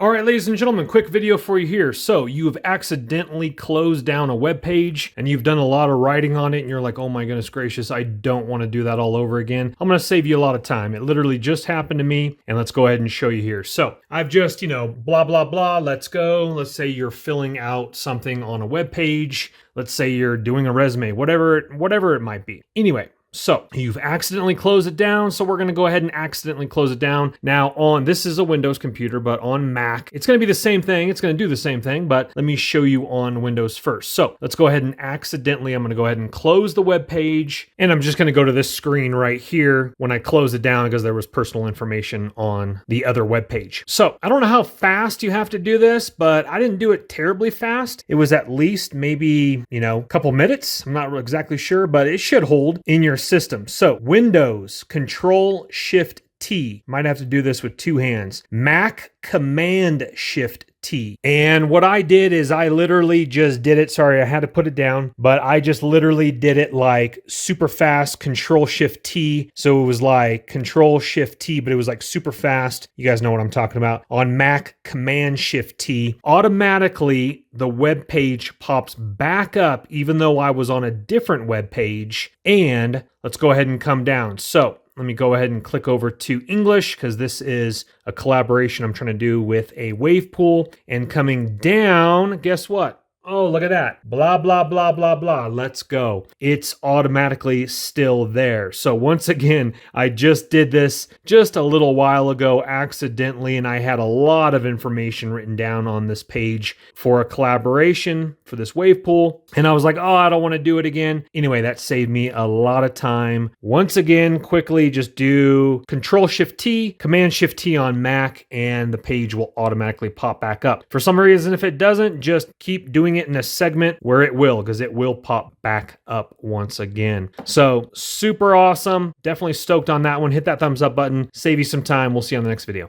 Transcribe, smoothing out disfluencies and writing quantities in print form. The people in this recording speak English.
All right, ladies and gentlemen, quick video for you here. So you've accidentally closed down a web page and you've done a lot of writing on it and you're like, oh my goodness gracious, I don't want to do that all over again. I'm going to save you a lot of time. It literally just happened to me, and let's go ahead and show you here. So I've just, blah, blah, blah, let's go. Let's say you're filling out something on a web page. Let's say you're doing a resume, whatever it might be. Anyway, so you've accidentally closed it down. So we're going to go ahead and accidentally close it down. Now this is a Windows computer, but on Mac, it's going to be the same thing. It's going to do the same thing, but let me show you on Windows first. So let's go ahead and I'm going to go ahead and close the web page. And I'm just going to go to this screen right here when I close it down because there was personal information on the other web page. So I don't know how fast you have to do this, but I didn't do it terribly fast. It was at least maybe, a couple minutes. I'm not exactly sure, but it should hold in your system. So Windows Control-Shift-T. Might have to do this with two hands. Mac Command-Shift-T. And what I did is I literally just did it. Sorry, I had to put it down, but I just literally did it like super fast, Control-Shift-T. So it was like Control-Shift-T, but it was like super fast. You guys know what I'm talking about. On Mac Command-Shift-T, automatically the web page pops back up even though I was on a different web page. And let's go ahead and come down. So let me go ahead and click over to English because this is a collaboration I'm trying to do with a wave pool. And coming down, guess what? Oh, look at that. Blah, blah, blah, blah, blah. Let's go. It's automatically still there. So once again, I just did this just a little while ago accidentally, and I had a lot of information written down on this page for a collaboration for this wave pool. And I was like, oh, I don't want to do it again. Anyway, that saved me a lot of time. Once again, quickly just do Control-Shift-T, Command-Shift-T on Mac, and the page will automatically pop back up. For some reason, if it doesn't, just keep doing it in a segment where it will, because it will pop back up once again. So super awesome. Definitely stoked on that one. Hit that thumbs up button. Save you some time. We'll see you on the next video.